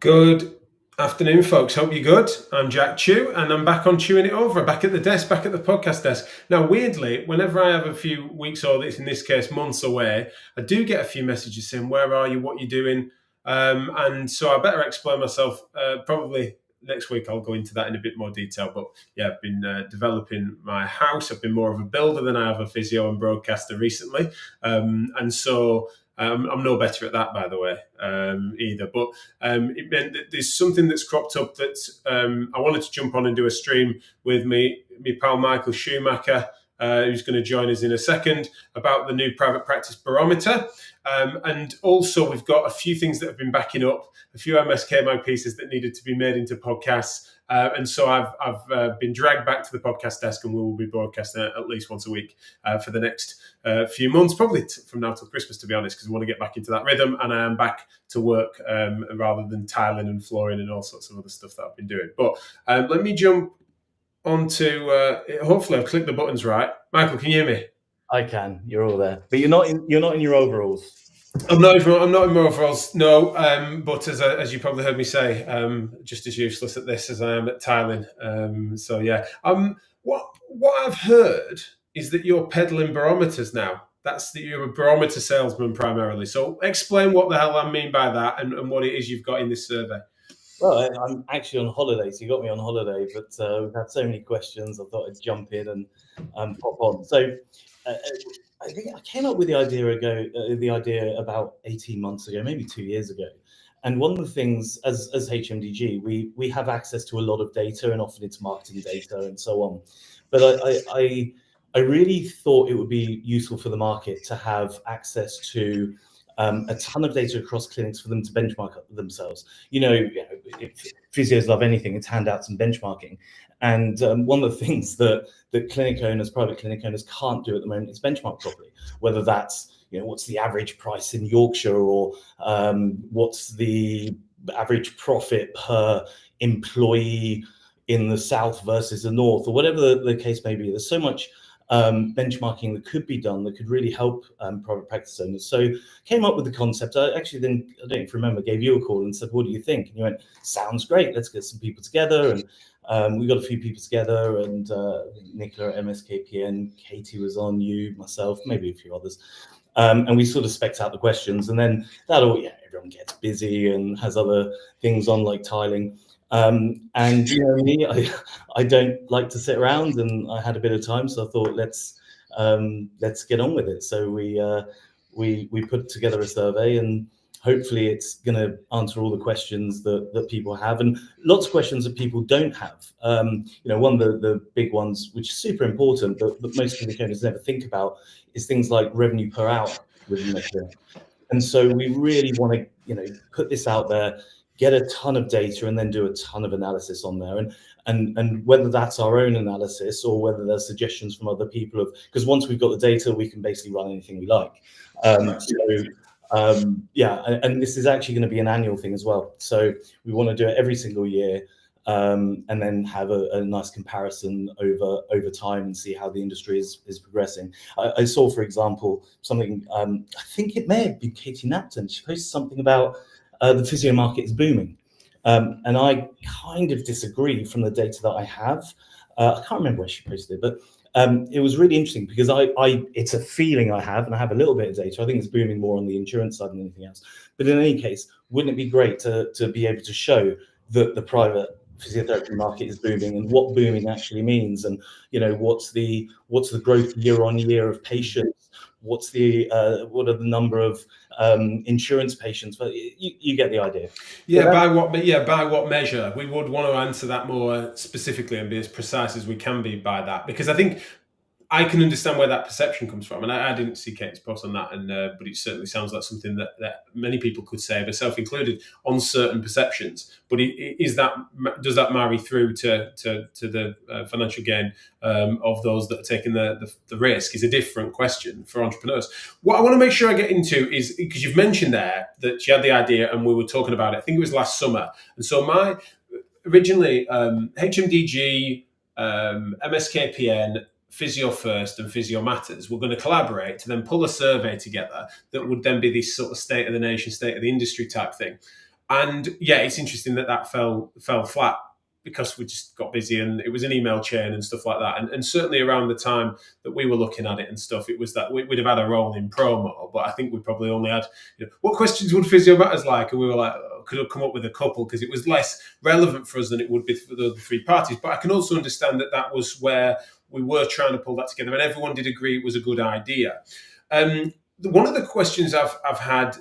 Good afternoon, folks. Hope you're good. I'm Jack Chew, and I'm back on Chewing It Over, back at the desk, back at the podcast desk. Now, weirdly, whenever I have a few weeks or, in this case, months away, I do get a few messages saying, where are you, what you doing? And so I better explain myself. Probably next week I'll go into that in a bit more detail. But yeah, I've been developing my house. I've been more of a builder than I have a physio and broadcaster recently. And so I'm no better at that, by the way, either. But it meant that there's something that's cropped up that I wanted to jump on and do a stream with me pal Michael Schumacher, who's going to join us in a second, about the new Private Practice Barometer. And also we've got a few things that have been backing up, a few MSKMI pieces that needed to be made into podcasts. And so I've been dragged back to the podcast desk, and we will be broadcasting at least once a week for the next few months, probably from now till Christmas, to be honest, because I want to get back into that rhythm, and I am back to work rather than tiling and flooring and all sorts of other stuff that I've been doing. But let me jump onto, hopefully I've clicked the buttons right. Michael, can you hear me? I can. You're all there, but you're not in your overalls. I'm not in my overalls, no. But as you probably heard me say, just as useless at this as I am at tiling. So yeah. What I've heard is that you're peddling barometers now. That's that you're a barometer salesman primarily. So explain what the hell I mean by that, and what it is you've got in this survey. Well, I'm actually on holiday, so you got me on holiday. But we've had so many questions, I thought I'd jump in and pop on. So. I think I came up with the idea about 18 months ago, maybe 2 years ago. And one of the things as HMDG, we have access to a lot of data, and often it's marketing data and so on. But I really thought it would be useful for the market to have access to a ton of data across clinics for them to benchmark themselves. If physios love anything, it's handouts and benchmarking. And one of the things that private clinic owners can't do at the moment is benchmark properly, whether that's, what's the average price in Yorkshire, or what's the average profit per employee in the south versus the north, or whatever the case may be. There's so much benchmarking that could be done that could really help private practice owners. So came up with the concept. I don't even remember, gave you a call and said, what do you think? And you went, sounds great, let's get some people together. And we got a few people together, and Nicola at MSKPN, Katie was on, you, myself, maybe a few others. And we sort of spec'd out the questions, and then everyone gets busy and has other things on, like tiling. And me, I don't like to sit around, and I had a bit of time, so I thought let's get on with it. So we put together a survey, and hopefully it's going to answer all the questions that people have, and lots of questions that people don't have. One of the big ones, which is super important, but most clinic owners never think about, is things like revenue per hour with Medicare. And so we really want to, put this out there, get a ton of data, and then do a ton of analysis on there. And whether that's our own analysis or whether there's suggestions from other people, because once we've got the data, we can basically run anything we like. And this is actually going to be an annual thing as well. So we want to do it every single year, and then have a nice comparison over time and see how the industry is progressing. I saw, for example, something, I think it may have been Katie Napton. She posted something about the physio market is booming. And I kind of disagree from the data that I have. I can't remember where she posted it, but it was really interesting because it's a feeling I have, and I have a little bit of data. I think it's booming more on the insurance side than anything else. But in any case, wouldn't it be great to be able to show that the private physiotherapy market is booming, and what booming actually means, and what's the growth year on year of patients, what are the number of insurance patients? But you get the idea. By what measure? We would want to answer that more specifically and be as precise as we can be by that, because I think I can understand where that perception comes from, and I didn't see Kate's post on that, but it certainly sounds like something that many people could say, myself included, on certain perceptions. But does that marry through to the financial gain of those that are taking the risk? Is a different question for entrepreneurs. What I want to make sure I get into is, because you've mentioned there that you had the idea and we were talking about it. I think it was last summer, and so originally HMDG, MSKPN, Physio First and Physio Matters were going to collaborate to then pull a survey together that would then be this sort of state of the nation, state of the industry type thing. And yeah, it's interesting that fell flat because we just got busy and it was an email chain and stuff like that. And certainly around the time that we were looking at it and stuff, it was that we'd have had a rolling promo, but I think we probably only had, what questions would Physio Matters like? And we were like, could have come up with a couple because it was less relevant for us than it would be for the other three parties. But I can also understand that was where we were trying to pull that together and everyone did agree it was a good idea. One of the questions I've had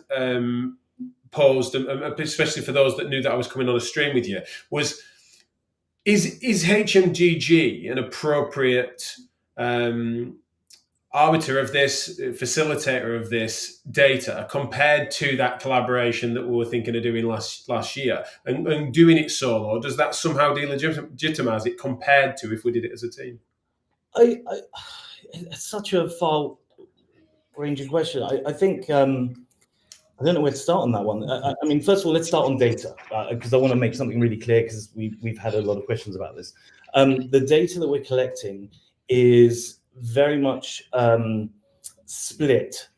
posed, especially for those that knew that I was coming on a stream with you, was, is HMDG an appropriate arbiter of this, facilitator of this data compared to that collaboration that we were thinking of doing last year? And doing it solo, does that somehow delegitimize it compared to if we did it as a team? It's such a far-ranging question. I think I don't know where to start on that one. I mean, first of all, let's start on data because I want to make something really clear because we've had a lot of questions about this. The data that we're collecting is very much split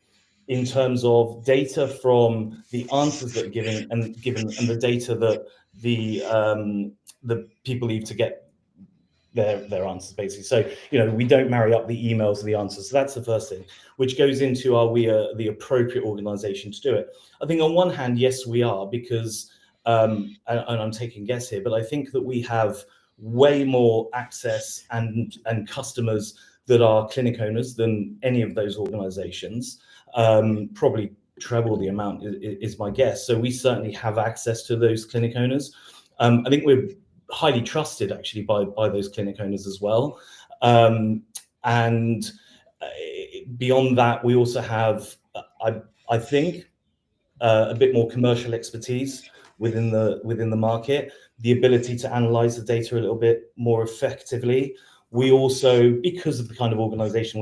in terms of data from the answers that are given and the data that the people leave to get their answers, basically. So, we don't marry up the emails to the answers. So that's the first thing, which goes into, are we the appropriate organization to do it? I think on one hand, yes, we are, because, and I'm taking a guess here, but I think that we have way more access and customers that are clinic owners than any of those organizations, probably treble the amount is my guess. So we certainly have access to those clinic owners. I think we're highly trusted actually by those clinic owners as well. And beyond that, we also have, I think, a bit more commercial expertise within the market, the ability to analyze the data a little bit more effectively. We also, because of the kind of organization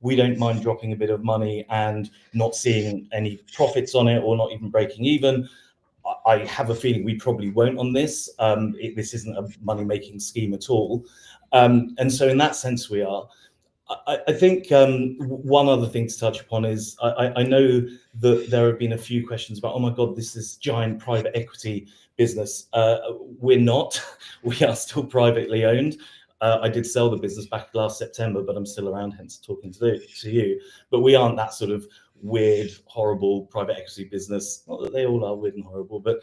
we don't mind dropping a bit of money and not seeing any profits on it or not even breaking even. I have a feeling we probably won't on this. This isn't a money-making scheme at all. And so in that sense, we are. I think one other thing to touch upon is I know that there have been a few questions about, oh my God, this is giant private equity business. We're not. We are still privately owned. I did sell the business back last September, but I'm still around, hence talking to you. But we aren't that sort of weird, horrible private equity business. Not that they all are weird and horrible, but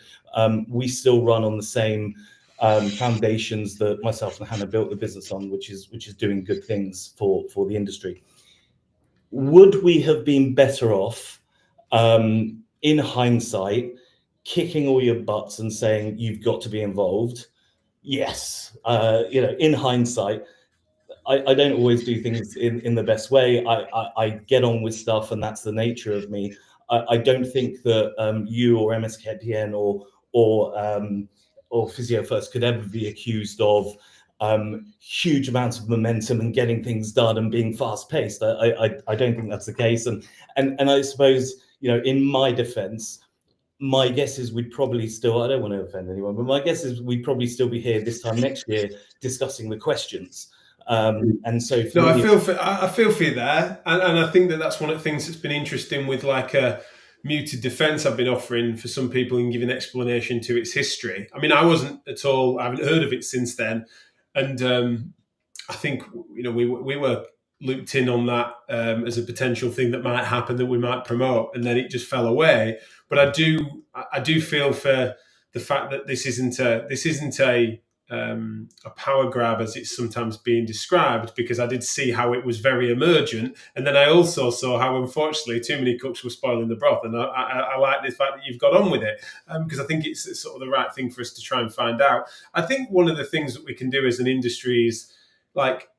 we still run on the same foundations that myself and Hannah built the business on, which is doing good things for the industry. Would we have been better off, in hindsight, kicking all your butts and saying you've got to be involved? Yes. In hindsight, I don't always do things in the best way. I get on with stuff, and that's the nature of me. I don't think that you or MSKDN or Physio First could ever be accused of huge amounts of momentum and getting things done and being fast paced. I don't think that's the case. And I suppose, in my defense, my guess is we'd probably still, I don't want to offend anyone, but my guess is we'd probably still be here this time next year discussing the questions. And so I feel for you there, and I think that's one of the things that's been interesting with like a muted defence I've been offering for some people and giving explanation to its history. I mean, I wasn't at all, I haven't heard of it since then, and I think we were looped in on that as a potential thing that might happen that we might promote, and then it just fell away. But I do feel for the fact that this isn't a power grab as it's sometimes being described, because I did see how it was very emergent, and then I also saw how unfortunately too many cooks were spoiling the broth, and I like the fact that you've got on with it, because I think it's sort of the right thing for us to try and find out. I think one of the things that we can do as an industry is like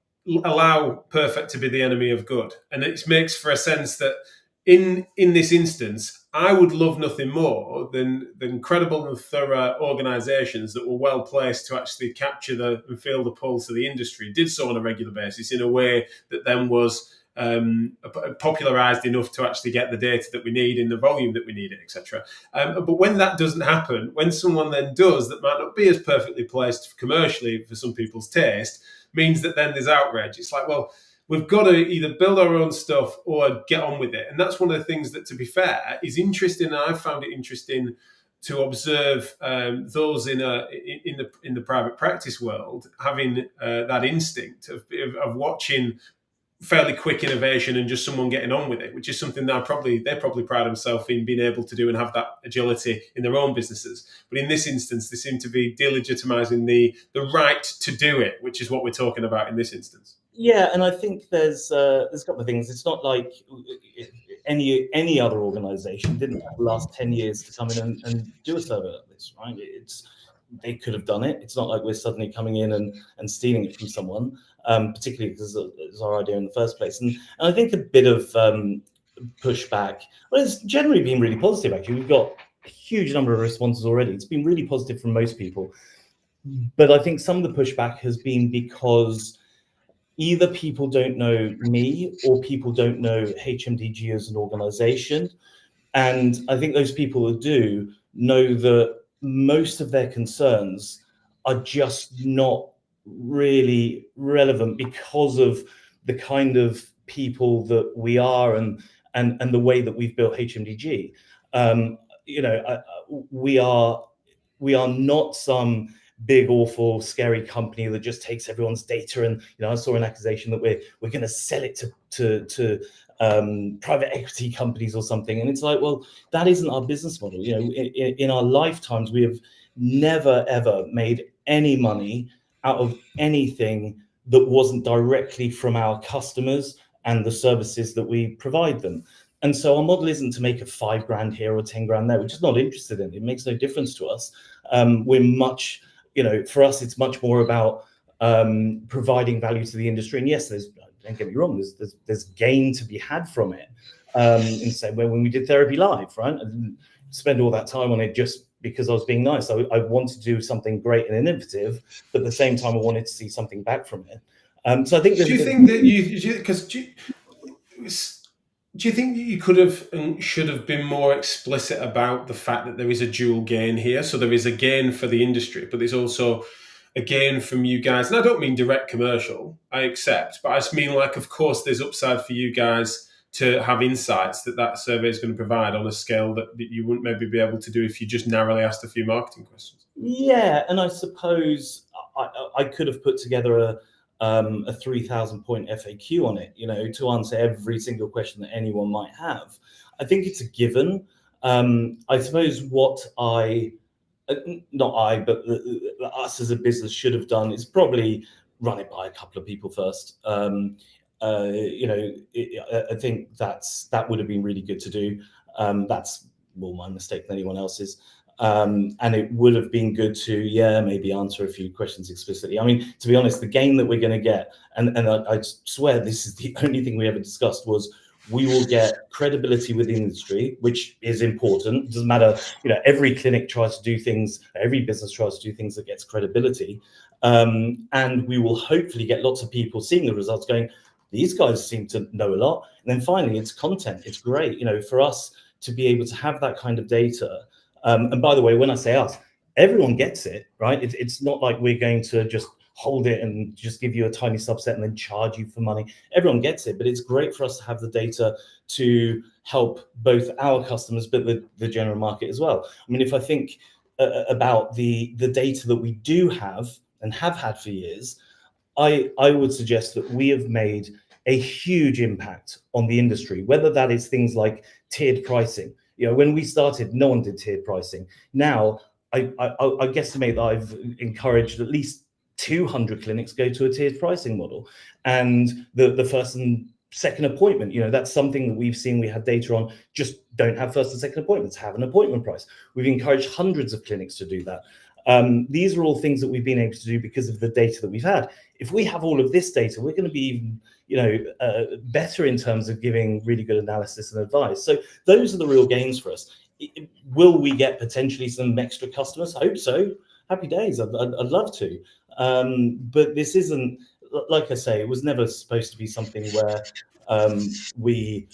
allow perfect to be the enemy of good, and it makes for a sense that in this instance, I would love nothing more than credible and thorough organisations that were well placed to actually capture and feel the pulse of the industry, did so on a regular basis in a way that then was popularised enough to actually get the data that we need in the volume that we need it, etc. But when that doesn't happen, when someone then does that might not be as perfectly placed commercially for some people's taste, means that then there's outrage. It's like, well, we've got to either build our own stuff or get on with it. And that's one of the things that, to be fair, is interesting. And I've found it interesting to observe those in the private practice world having that instinct of watching fairly quick innovation and just someone getting on with it, which is something that they probably pride themselves in being able to do and have that agility in their own businesses. But in this instance, they seem to be delegitimizing the right to do it, which is what we're talking about in this instance. Yeah, and I think there's a couple of things. It's not like any other organization didn't have the last 10 years to come in and do a survey like this, right? They could have done it. It's not like we're suddenly coming in and stealing it from someone, particularly because it's our idea in the first place. And I think a bit of pushback, well, it's generally been really positive, actually. We've got a huge number of responses already. It's been really positive from most people. But I think some of the pushback has been because either people don't know me or people don't know HMDG as an organization. And I think those people who do know that most of their concerns are just not really relevant because of the kind of people that we are and the way that we've built HMDG. We are not some big, awful, scary company that just takes everyone's data. And I saw an accusation that we're going to sell it to private equity companies or something. And it's like, well, that isn't our business model. In our lifetimes, we have never ever made any money out of anything that wasn't directly from our customers and the services that we provide them. And so our model isn't to make a $5,000 here or 10 grand there. We're just not interested in it. It makes no difference to us. We're much, for us, it's much more about providing value to the industry. And yes, don't get me wrong, there's gain to be had from it. In the same way when we did Therapy Live, right? I didn't spend all that time on it just because I was being nice. I wanted to do something great and innovative, but at the same time, I wanted to see something back from it. So I think. Do you think that do you think that you could have and should have been more explicit about the fact that there is a dual gain here? So there is a gain for the industry, but there's also a gain from you guys. And I don't mean direct commercial, I accept, but I just mean of course, there's upside for you guys to have insights that survey is going to provide on a scale that you wouldn't maybe be able to do if you just narrowly asked a few marketing questions. Yeah, and I suppose I could have put together a 3,000 point FAQ on it, to answer every single question that anyone might have. I think it's a given. I suppose what but us as a business should have done is probably run it by a couple of people first. I think that would have been really good to do. That's more my mistake than anyone else's. And it would have been good to, maybe answer a few questions explicitly. I mean, to be honest, the gain that we're going to get, and I swear this is the only thing we ever discussed, was we will get credibility with the industry, which is important. It doesn't matter, every clinic tries to do things, every business tries to do things that gets credibility. And we will hopefully get lots of people seeing the results going, these guys seem to know a lot. And then finally, it's content. It's great, for us to be able to have that kind of data. And by the way, when I say us, everyone gets it, right? It's not like we're going to just hold it and just give you a tiny subset and then charge you for money. Everyone gets it, but it's great for us to have the data to help both our customers, but the general market as well. I mean, if I think about the data that we do have and have had for years, I would suggest that we have made a huge impact on the industry, whether that is things like tiered pricing. When we started, no one did tiered pricing. Now, I guesstimate that I've encouraged at least 200 clinics go to a tiered pricing model. And the first and second appointment, that's something that we've seen we had data on. Just don't have first and second appointments, have an appointment price. We've encouraged hundreds of clinics to do that. These are all things that we've been able to do because of the data that we've had. If we have all of this data, we're going to be even, better in terms of giving really good analysis and advice. So those are the real gains for us. Will we get potentially some extra customers? I hope so. Happy days. I'd love to. But this isn't, like I say, it was never supposed to be something where we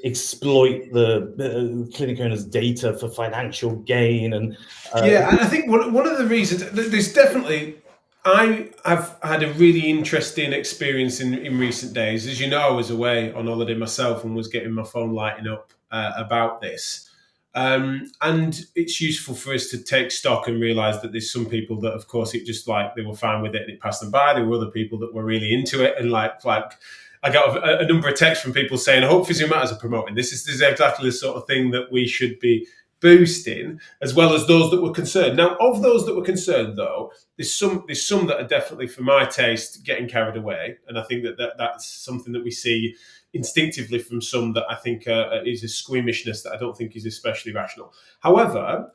exploit the clinic owners' data for financial gain. And and I think one of the reasons, there's definitely, I've had a really interesting experience in recent days. As you know, I was away on holiday myself and was getting my phone lighting up about this. And it's useful for us to take stock and realise that there's some people that, of course, it just like they were fine with it and it passed them by. There were other people that were really into it, and like I got a number of texts from people saying, "I hope Physio Matters are promoting this. This is exactly the sort of thing that we should be boosting," as well as those that were concerned. Now, of those that were concerned, though, there's some that are definitely, for my taste, getting carried away, and I think that's something that we see instinctively from some that I think is a squeamishness that I don't think is especially rational. However,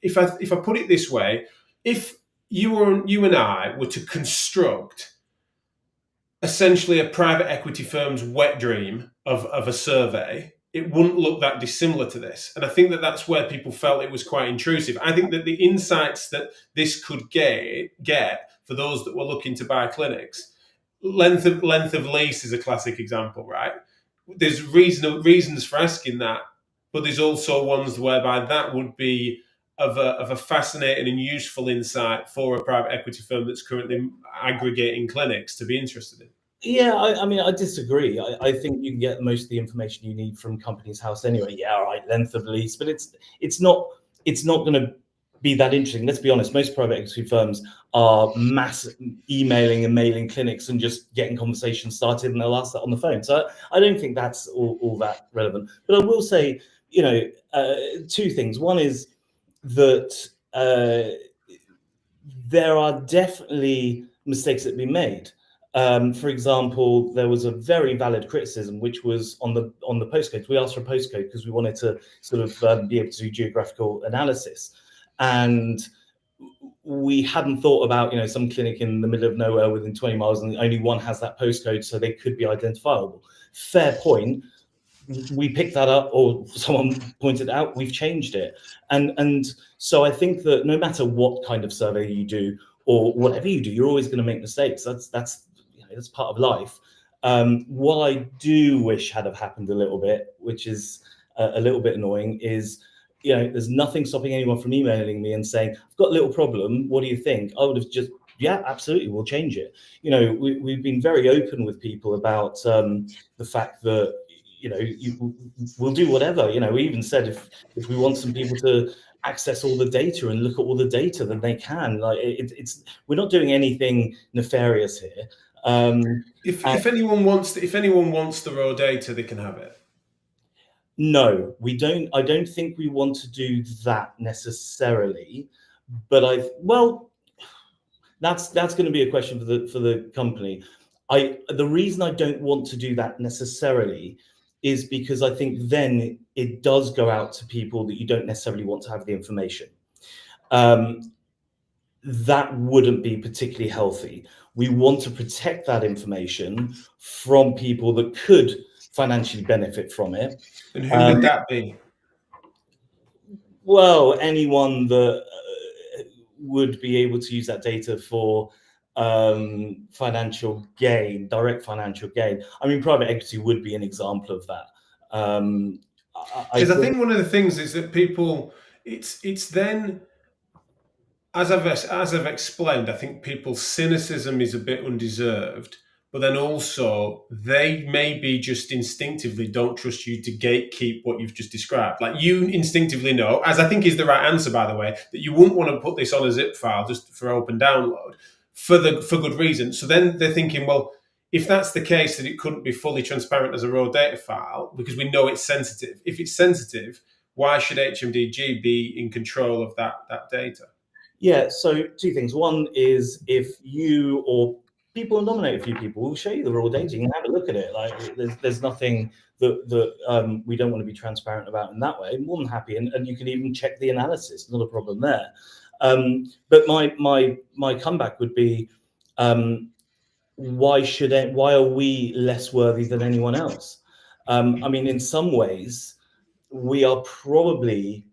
if I put it this way, if you and I were to construct essentially a private equity firm's wet dream of a survey, it wouldn't look that dissimilar to this. And I think that's where people felt it was quite intrusive. I think that the insights that this could get for those that were looking to buy clinics, length of lease is a classic example, right? There's reasons for asking that, but there's also ones whereby that would be of a fascinating and useful insight for a private equity firm that's currently aggregating clinics to be interested in. Yeah, I mean, I disagree. I think you can get most of the information you need from Companies House anyway. Yeah, all right, length of lease, but it's not going to be that interesting. Let's be honest. Most private equity firms are mass emailing and mailing clinics and just getting conversations started, and they'll ask that on the phone. So I don't think that's all that relevant. But I will say, two things. One is that there are definitely mistakes that have been made. For example, there was a very valid criticism, which was on the postcodes. We asked for a postcode because we wanted to sort of be able to do geographical analysis, and we hadn't thought about some clinic in the middle of nowhere within 20 miles, and only one has that postcode, so they could be identifiable. Fair point. We picked that up, or someone pointed out, we've changed it, and so I think that no matter what kind of survey you do or whatever you do, you're always going to make mistakes. That's part of life. What I do wish had have happened a little bit, which is a little bit annoying, is there's nothing stopping anyone from emailing me and saying, "I've got a little problem. What do you think?" I would have just, yeah, absolutely, we'll change it. We've been very open with people about the fact that we'll do whatever. We even said if we want some people to access all the data and look at all the data, then they can. Like we're not doing anything nefarious here. If anyone wants the raw data, they can have it. No, we don't. I don't think we want to do that necessarily. But that's going to be a question for the company. The reason I don't want to do that necessarily is because I think then it does go out to people that you don't necessarily want to have the information. That wouldn't be particularly healthy. We want to protect that information from people that could financially benefit from it. And who would that be? Well, anyone that would be able to use that data for financial gain, direct financial gain. I mean, private equity would be an example of that. Because I think one of the things is that people, it's then, as I've explained, I think people's cynicism is a bit undeserved, but then also they maybe just instinctively don't trust you to gatekeep what you've just described. Like, you instinctively know, as I think is the right answer, by the way, that you wouldn't want to put this on a zip file just for open download for good reason. So then they're thinking, well, if that's the case, that it couldn't be fully transparent as a raw data file because we know it's sensitive. If it's sensitive, why should HMDG be in control of that data? Yeah, so two things. One is, if you or people nominate a few people, we'll show you the raw data. You can have a look at it. Like, there's nothing that we don't want to be transparent about in that way. I'm more than happy, and you can even check the analysis. Not a problem there. But my comeback would be, why are we less worthy than anyone else? I mean, in some ways, we are probably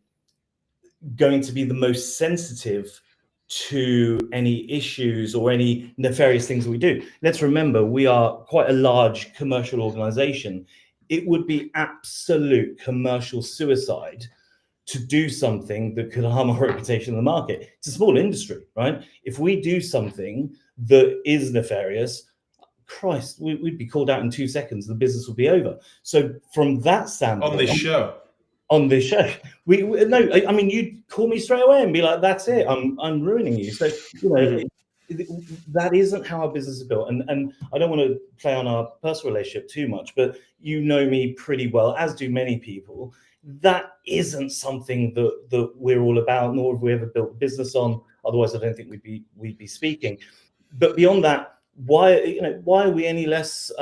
going to be the most sensitive to any issues or any nefarious things we do. Let's remember, we are quite a large commercial organization. It would be absolute commercial suicide to do something that could harm our reputation in the market. It's a small industry, right? If we do something that is nefarious, Christ, we'd be called out in 2 seconds. The business would be over. So from that standpoint, on this show, on this show. We no, I mean, you'd call me straight away and be like, "That's it, I'm ruining you." So that isn't how our business is built. And I don't want to play on our personal relationship too much, but you know me pretty well, as do many people. That isn't something that we're all about, nor have we ever built a business on. Otherwise, I don't think we'd be speaking. But beyond that, why are we any less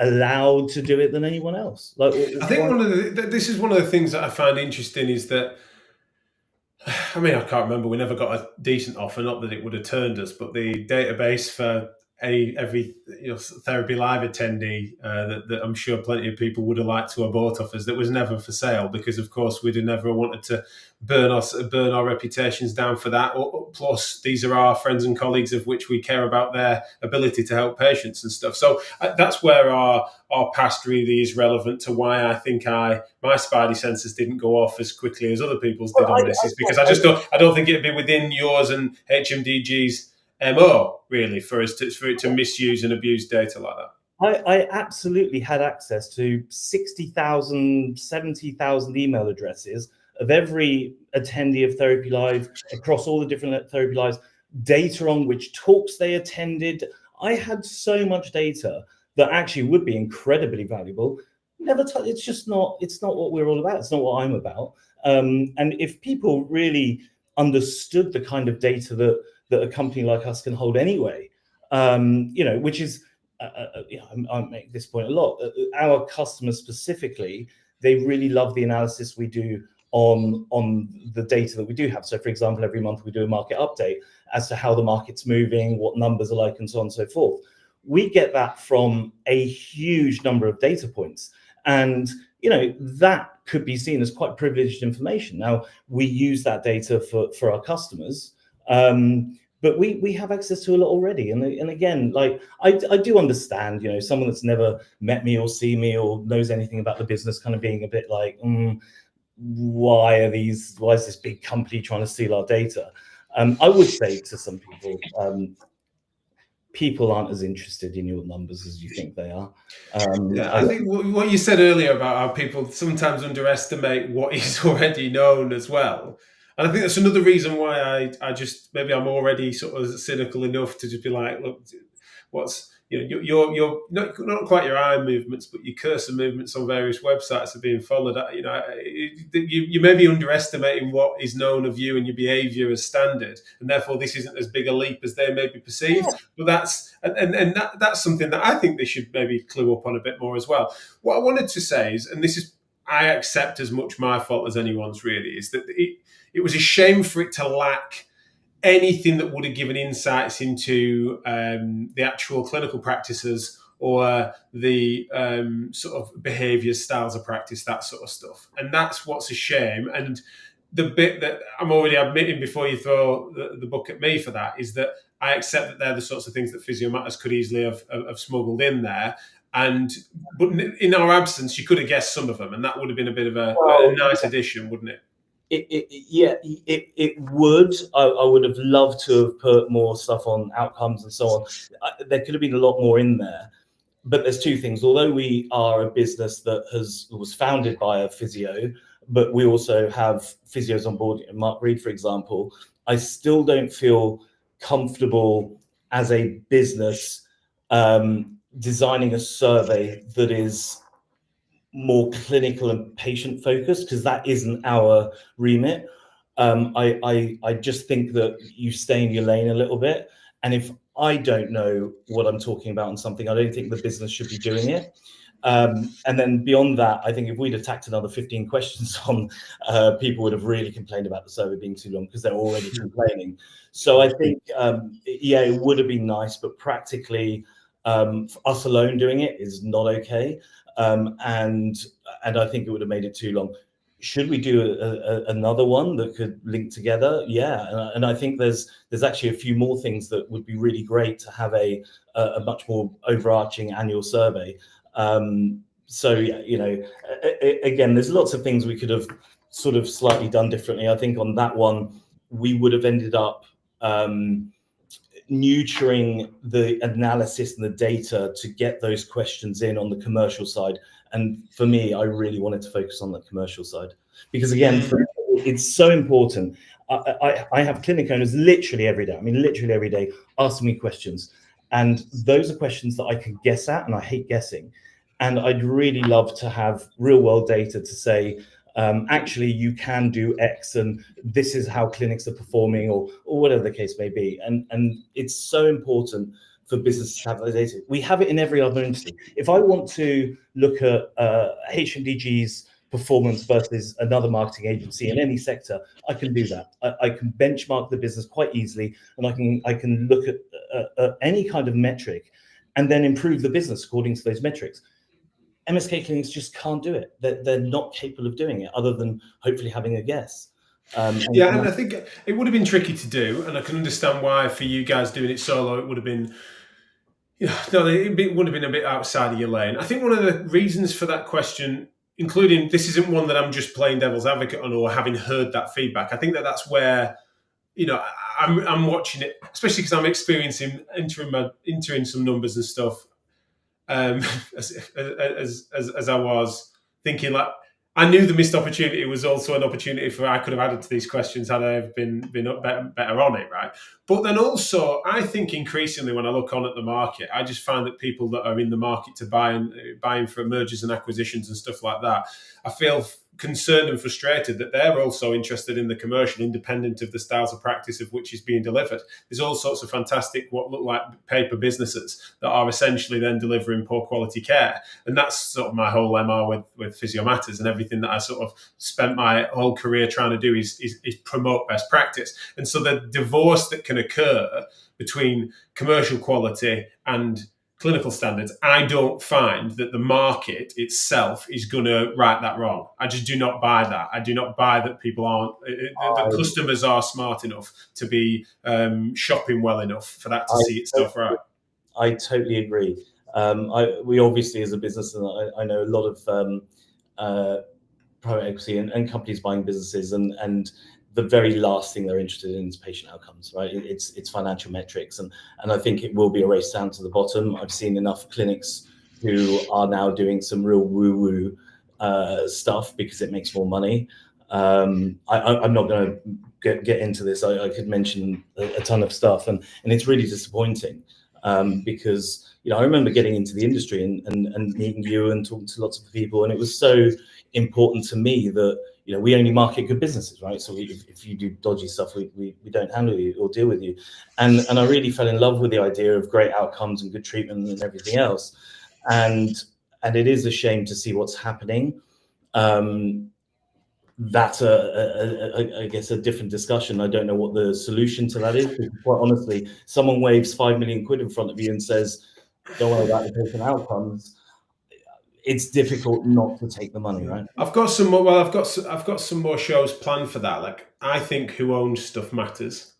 allowed to do it than anyone else? Like, I think this is one of the things that I find interesting is that, I mean, I can't remember. We never got a decent offer. Not that it would have turned us, but the database for every Therapy Live attendee that I'm sure plenty of people would have liked to have bought off us, that was never for sale, because of course we'd have never wanted to burn our reputations down for that. Plus, these are our friends and colleagues of which we care about their ability to help patients and stuff. So that's where our past really is relevant to why I think my spidey senses didn't go off as quickly as other people's did on this, is because I don't think it'd be within yours and HMDG's MO really for it to misuse and abuse data like that. I absolutely had access to 60,000, 70,000 email addresses of every attendee of Therapy Live across all the different Therapy Lives, data on which talks they attended. I had so much data that actually would be incredibly valuable. It's not what we're all about. It's not what I'm about. And if people really understood the kind of data that a company like us can hold anyway, which is, I make this point a lot. Our customers specifically, they really love the analysis we do on the data that we do have. So, for example, every month we do a market update as to how the market's moving, what numbers are like, and so on and so forth. We get that from a huge number of data points, and that could be seen as quite privileged information. Now, we use that data for our customers, but we have access to a lot already. And again, like I do understand, someone that's never met me or seen me or knows anything about the business kind of being a bit like, why is this big company trying to steal our data? I would say to some people, people aren't as interested in your numbers as you think they are. I think what you said earlier about how people sometimes underestimate what is already known as well. And I think that's another reason why maybe I'm already sort of cynical enough to just be like, look, what's, you're not quite your eye movements, but your cursor movements on various websites are being followed. You may be underestimating what is known of you and your behaviour as standard, and therefore this isn't as big a leap as they may be perceived. Yeah. But that's something that I think they should maybe clue up on a bit more as well. What I wanted to say is, and this is, I accept as much my fault as anyone's really, is that it was a shame for it to lack anything that would have given insights into the actual clinical practices or the sort of behaviours, styles of practice, that sort of stuff. And that's what's a shame. And the bit that I'm already admitting before you throw the book at me for that is that I accept that they're the sorts of things that Physio Matters could easily have smuggled in there. But in our absence, you could have guessed some of them, and that would have been a bit of a nice addition, wouldn't it? It would. I would have loved to have put more stuff on outcomes and so on. There could have been a lot more in there. But there's two things. Although we are a business that was founded by a physio, but we also have physios on board, Mark Reed, for example, I still don't feel comfortable as a business designing a survey that is more clinical and patient focused, because that isn't our remit. I just think that you stay in your lane a little bit. And if I don't know what I'm talking about on something, I don't think the business should be doing it. And then beyond that, I think if we'd attacked another 15 questions on, people would have really complained about the survey being too long because they're already complaining. So I think, it would have been nice, but practically for us alone doing it is not okay. And I think it would have made it too long. Should we do another one that could link together? Yeah, and I think there's actually a few more things that would be really great to have a much more overarching annual survey. So yeah, again, there's lots of things we could have sort of slightly done differently. I think on that one, we would have ended up nurturing the analysis and the data to get those questions in on the commercial side. And for me, I really wanted to focus on the commercial side because, again, it's so important. I have clinic owners literally every day asking me questions. And those are questions that I can guess at, and I hate guessing. And I'd really love to have real world data to say, actually, you can do X, and this is how clinics are performing, or whatever the case may be. And it's so important for business to have that data. We have it in every other industry. If I want to look at HMDG's performance versus another marketing agency in any sector, I can do that. I can benchmark the business quite easily, and I can look at any kind of metric and then improve the business according to those metrics. MSK clinics just can't do it. They're not capable of doing it, other than hopefully having a guess. And I think it would have been tricky to do, and I can understand why for you guys doing it solo, it would have been, it would have been a bit outside of your lane. I think one of the reasons for that question, including this isn't one that I'm just playing devil's advocate on or having heard that feedback. I think that's where, I'm watching it, especially because I'm experiencing entering some numbers and stuff. As I was thinking, like, I knew the missed opportunity was also an opportunity for I could have added to these questions had I been better on it, right? But then also, I think increasingly when I look on at the market, I just find that people that are in the market to buying for mergers and acquisitions and stuff like that, I feel concerned and frustrated that they're also interested in the commercial, independent of the styles of practice of which is being delivered. There's all sorts of fantastic, what look like paper businesses that are essentially then delivering poor quality care. And that's sort of my whole MR with Physio Matters, and everything that I sort of spent my whole career trying to do is promote best practice. And so the divorce that can occur between commercial quality and clinical standards, I don't find that the market itself is going to right that wrong. I just do not buy that. I do not buy that people aren't, the customers are smart enough to be shopping well enough for that to see itself right. I totally agree. We obviously, as a business, and I know a lot of private equity and companies buying businesses, and the very last thing they're interested in is patient outcomes, right? It's financial metrics, and I think it will be a race down to the bottom. I've seen enough clinics who are now doing some real woo-woo stuff because it makes more money. I'm not going to get into this. I could mention a ton of stuff, and it's really disappointing because I remember getting into the industry and meeting you and talking to lots of people, and it was so important to me that we only market good businesses, right? So if you do dodgy stuff, we don't handle you or deal with you. And I really fell in love with the idea of great outcomes and good treatment and everything else. And it is a shame to see what's happening. That's I guess a different discussion. I don't know what the solution to that is, because quite honestly, someone waves 5 million quid in front of you and says, don't worry about the patient outcomes. It's difficult not to take the money, right? I've got some more. Well, I've got some more shows planned for that. Like, I think Who Owns Stuff matters.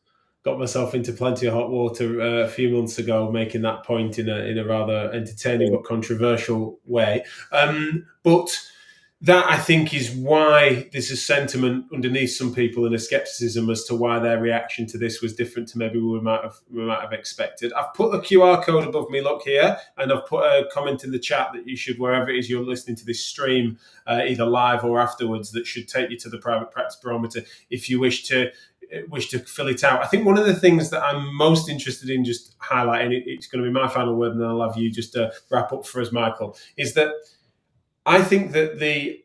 Got myself into plenty of hot water a few months ago, making that point in a rather entertaining but controversial way. But that, I think, is why there's a sentiment underneath some people and a skepticism as to why their reaction to this was different to maybe we might have expected. I've put a QR code above me, look here, and I've put a comment in the chat that you should, wherever it is you're listening to this stream, either live or afterwards, that should take you to the Private Practice Barometer if you wish to fill it out. I think one of the things that I'm most interested in just highlighting, it's going to be my final word and then I'll have you just wrap up for us, Michael, is that I think that the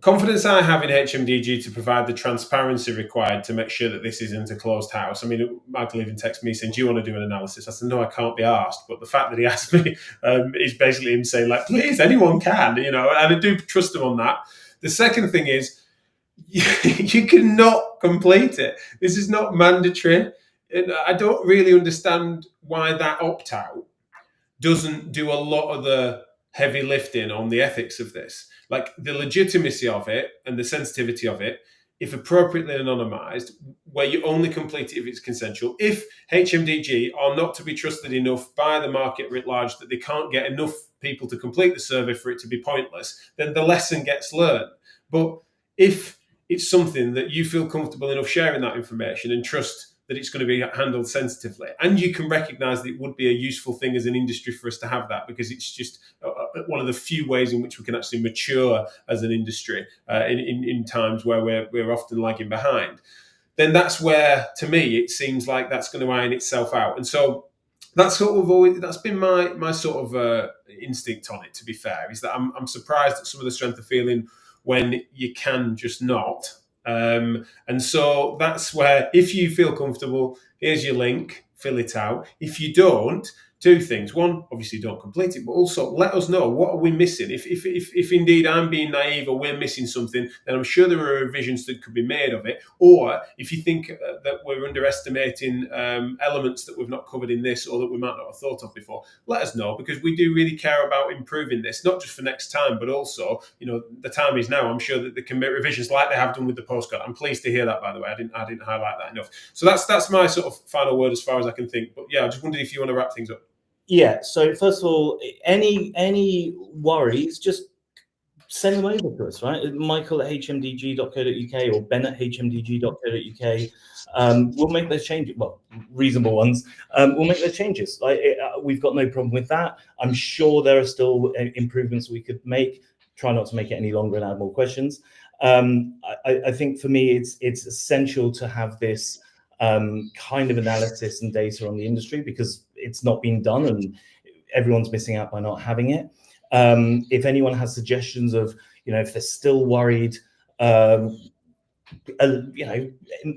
confidence I have in HMDG to provide the transparency required to make sure that this isn't a closed house. I mean, Michael even texted me saying, do you want to do an analysis? I said, no, I can't be asked. But the fact that he asked me is basically him saying, like, please, anyone can, and I do trust him on that. The second thing is, you cannot complete it. This is not mandatory. And I don't really understand why that opt-out doesn't do a lot of the heavy lifting on the ethics of this. Like, the legitimacy of it and the sensitivity of it, if appropriately anonymized, where you only complete it if it's consensual. If HMDG are not to be trusted enough by the market writ large that they can't get enough people to complete the survey for it to be pointless, then the lesson gets learned. But if it's something that you feel comfortable enough sharing that information and trust that it's going to be handled sensitively. And you can recognise that it would be a useful thing as an industry for us to have that, because it's just one of the few ways in which we can actually mature as an industry in times where we're often lagging behind. Then that's where, to me, it seems like that's going to iron itself out. And so that's been my sort of instinct on it, to be fair, is that I'm surprised at some of the strength of feeling when you can just not. And so that's where, if you feel comfortable, here's your link, fill it out. If you don't, two things. One, obviously don't complete it, but also let us know, what are we missing? If indeed I'm being naive or we're missing something, then I'm sure there are revisions that could be made of it. Or if you think that we're underestimating elements that we've not covered in this, or that we might not have thought of before, let us know, because we do really care about improving this, not just for next time, but also, the time is now. I'm sure that they can make revisions like they have done with the postcard. I'm pleased to hear that, by the way. I didn't highlight that enough. So that's my sort of final word as far as I can think. But yeah, I just wondered if you want to wrap things up. Yeah. So first of all, any worries, just send them over to us, right? Michael at hmdg.co.uk or Ben at hmdg.co.uk. We'll make those changes. Well, reasonable ones. We'll make those changes. We've got no problem with that. I'm sure there are still improvements we could make. Try not to make it any longer and add more questions. I think for me, it's essential to have this kind of analysis and data on the industry, because it's not being done and everyone's missing out by not having it. If anyone has suggestions of, if they're still worried,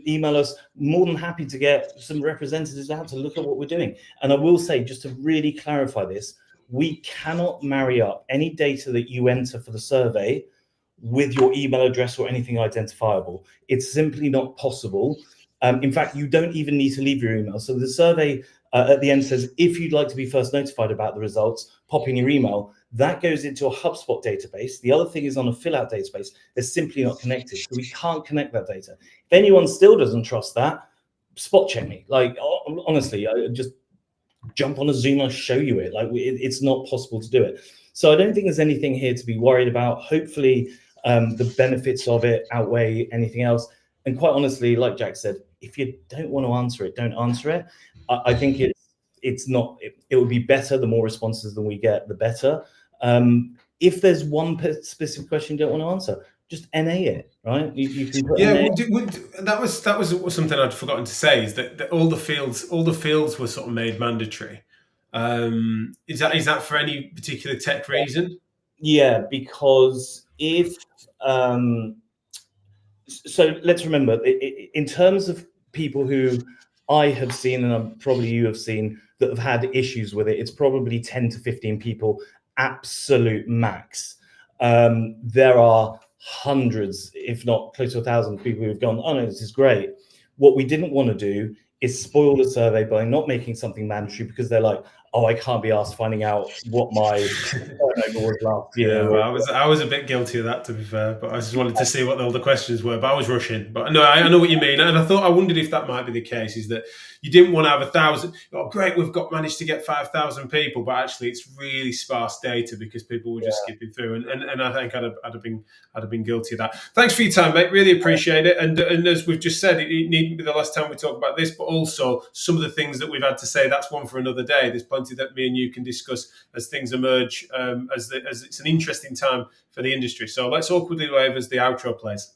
email us. More than happy to get some representatives out to look at what we're doing. And I will say, just to really clarify this, we cannot marry up any data that you enter for the survey with your email address or anything identifiable. It's simply not possible. In fact, you don't even need to leave your email. So the survey at the end says, if you'd like to be first notified about the results, pop in your email. That goes into a HubSpot database. The other thing is on a fill-out database. They're simply not connected. So we can't connect that data. If anyone still doesn't trust that, spot check me. Honestly, I just jump on a Zoom, I'll show you it. It's not possible to do it. So I don't think there's anything here to be worried about. Hopefully, the benefits of it outweigh anything else. And quite honestly, like Jack said, if you don't want to answer it, don't answer it. I think it would be better. The more responses than we get, the better. If there's one specific question you don't want to answer, just NA it, right? You can put NA. That was something I'd forgotten to say, is that all the fields were sort of made mandatory. Is that for any particular tech reason? Yeah, because if so let's remember, in terms of people who I have seen, and probably you have seen, that have had issues with it, it's probably 10 to 15 people, absolute max. There are hundreds, if not close to 1,000 people who've gone, oh no, this is great. What we didn't want to do is spoil the survey by not making something mandatory, because they're like, oh, I can't be asked finding out what my turnover was last year. Yeah, well, I was a bit guilty of that, to be fair, but I just wanted to see what all the questions were, but I was rushing. But no, I know what you mean. And I wondered if that might be the case, is that you didn't want to have 1,000. Oh, great, we've managed to get 5,000 people, but actually it's really sparse data because people were just skipping through. And I think I'd have been guilty of that. Thanks for your time, mate. Really appreciate it. And as we've just said, it needn't be the last time we talk about this, but also some of the things that we've had to say, that's one for another day. There's plenty that me and you can discuss as things emerge, as it's an interesting time for the industry. So let's awkwardly wave as the outro plays.